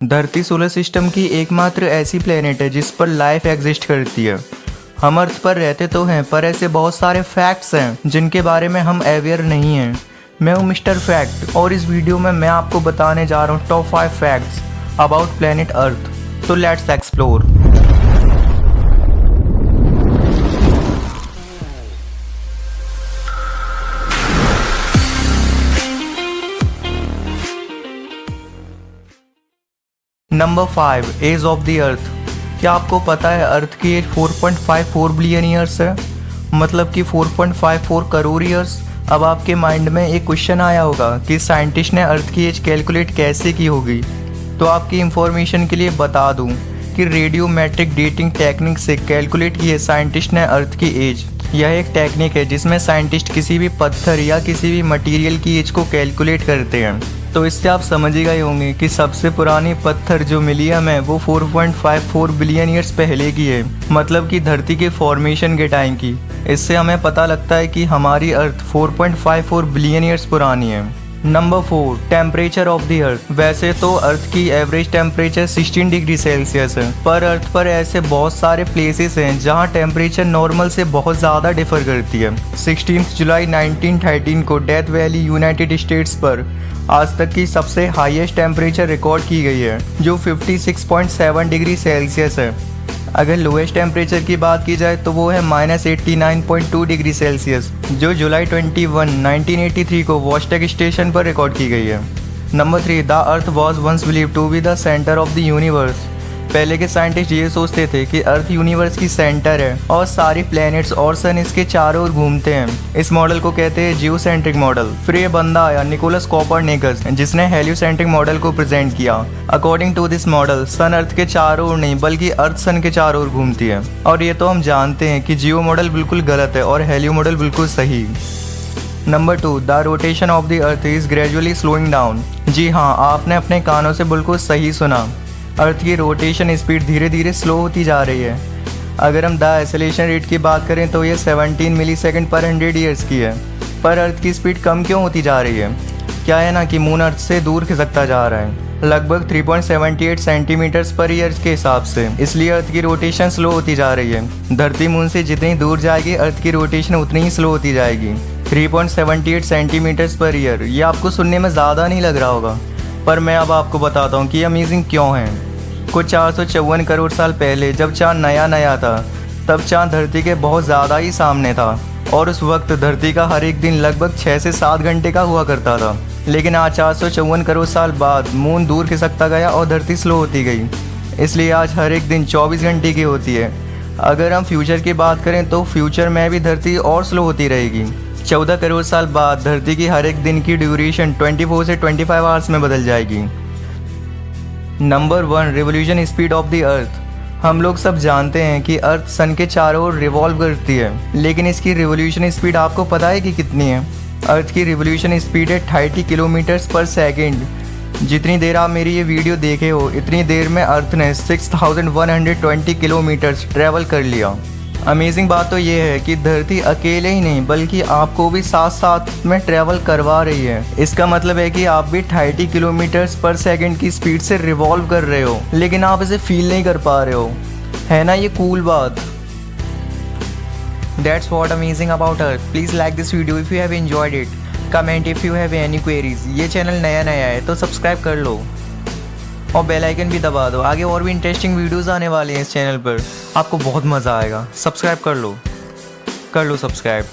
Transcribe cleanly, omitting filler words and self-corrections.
धरती solar system की एकमात्र ऐसी प्लेनेट है जिस पर लाइफ एग्जिस्ट करती है। हम अर्थ पर रहते तो हैं, पर ऐसे बहुत सारे फैक्ट्स हैं जिनके बारे में हम अवेयर नहीं हैं। मैं हूँ मिस्टर फैक्ट और इस वीडियो में मैं आपको बताने जा रहा हूँ top 5 facts about planet earth. तो let's explore. Number 5, age of the earth. क्या आपको पता है अर्थ की एज 4.54 बिलियन ईयर्स है, मतलब कि 4.54 करोड़ ईयर्स। अब आपके माइंड में एक क्वेश्चन आया होगा कि साइंटिस्ट ने अर्थ की एज कैलकुलेट कैसे की होगी। तो आपकी इंफॉर्मेशन के लिए बता दूं कि रेडियोमेट्रिक डेटिंग टेक्निक से कैलकुलेट की है साइंटिस्ट ने अर्थ की एज। यह एक टेक्निक है जिसमें साइंटिस्ट किसी भी पत्थर या किसी भी मटेरियल की एज को कैलकुलेट करते हैं। तो इससे आप समझ ही गए होंगे कि सबसे पुरानी पत्थर जो मिली हमें वो 4.54 बिलियन ईयर्स पहले की है, मतलब कि धरती के फॉर्मेशन के टाइम की। इससे हमें पता लगता है कि हमारी अर्थ 4.54 बिलियन ईयर्स पुरानी है। नंबर 4, टेम्परेचर ऑफ द अर्थ। वैसे तो अर्थ की एवरेज टेम्परेचर 16 डिग्री सेल्सियस है, पर अर्थ पर ऐसे बहुत सारे प्लेसेस हैं जहां टेम्परेचर नॉर्मल से बहुत ज़्यादा डिफर करती है। 16 जुलाई 1913 को डेथ वैली यूनाइटेड स्टेट्स पर आज तक की सबसे हाईएस्ट टेम्परेचर रिकॉर्ड की गई है, जो 56.7 डिग्री सेल्सियस है। अगर लोएस्ट टेम्परेचर की बात की जाए तो वो है -89.2 डिग्री सेल्सियस, जो जुलाई 21, 1983 को वॉस्टक स्टेशन पर रिकॉर्ड की गई है। Number 3, the earth was once believed to be the centre of the universe. पहले के साइंटिस्ट ये सोचते थे कि अर्थ यूनिवर्स की सेंटर है और सारी प्लैनेट्स और सन इसके चारों ओर घूमते हैं। इस मॉडल को कहते हैं जियोसेंट्रिक मॉडल। फिर ये बंदा आया निकोलस कोपरनिकस, जिसने हेलियोसेंट्रिक मॉडल को प्रेजेंट किया। अकॉर्डिंग टू दिस मॉडल सन अर्थ के चारों ओर नहीं बल्कि अर्थ सन के चारों ओर घूमती है। और ये तो हम जानते हैं कि जियो मॉडल बिल्कुल गलत है और हेलियो मॉडल बिल्कुल सही। Number 2, the rotation of the earth is gradually slowing down. जी हाँ, आपने अपने कानों से बिल्कुल सही सुना। अर्थ की रोटेशन स्पीड धीरे धीरे स्लो होती जा रही है। अगर हम द एक्सेलरेशन रेट की बात करें तो ये 17 मिलीसेकंड पर 100 ईयर्स की है। पर अर्थ की स्पीड कम क्यों होती जा रही है? क्या है ना कि मून अर्थ से दूर खिसकता जा रहा है, लगभग 3.78 सेंटीमीटर्स पर ईयर के हिसाब से। इसलिए अर्थ की रोटेशन स्लो होती जा रही है। धरती मून से जितनी दूर जाएगी अर्थ की रोटेशन उतनी ही स्लो होती जाएगी। 3.78 सेंटीमीटर्स पर ईयर, ये आपको सुनने में ज़्यादा नहीं लग रहा होगा, पर मैं अब आपको बताता हूँ कि ये अमेजिंग क्यों है। कुछ 454 करोड़ साल पहले जब चाँद नया था, तब चाँद धरती के बहुत ज़्यादा ही सामने था और उस वक्त धरती का हर एक दिन लगभग 6 से 7 घंटे का हुआ करता था। लेकिन आज 454 करोड़ साल बाद मून दूर खिसकता गया और धरती स्लो होती गई, इसलिए आज हर एक दिन 24 घंटे की होती है। अगर हम फ्यूचर की बात करें तो फ्यूचर में भी धरती और स्लो होती रहेगी। 14 करोड़ साल बाद धरती की हर एक दिन की ड्यूरेशन 24 से 25 आवर्स में बदल जाएगी। Number 1, revolution speed of the अर्थ। हम लोग सब जानते हैं कि अर्थ सन के चारों ओर रिवॉल्व करती है, लेकिन इसकी रिवोल्यूशन स्पीड आपको पता है कि कितनी है? अर्थ की रिवोल्यूशन स्पीड है 30 किलोमीटर्स पर सेकेंड। जितनी देर आप मेरी ये वीडियो देखे हो, इतनी देर में अर्थ ने 6120 किलोमीटर्स ट्रैवल कर लिया। अमेजिंग बात तो ये है कि धरती अकेले ही नहीं बल्कि आपको भी साथ साथ में ट्रैवल करवा रही है। इसका मतलब है कि आप भी 30 किलोमीटर्स पर सेकंड की स्पीड से रिवॉल्व कर रहे हो, लेकिन आप इसे फील नहीं कर पा रहे हो। है ना ये कूल बात? That's what amazing about Earth. Please like this video if you have enjoyed it. Comment if you have any queries. ये चैनल नया है तो सब्सक्राइब कर लो और बेल आइकन भी दबा दो। आगे और भी इंटरेस्टिंग वीडियोस आने वाले हैं इस चैनल पर, आपको बहुत मज़ा आएगा। सब्सक्राइब कर लो सब्सक्राइब।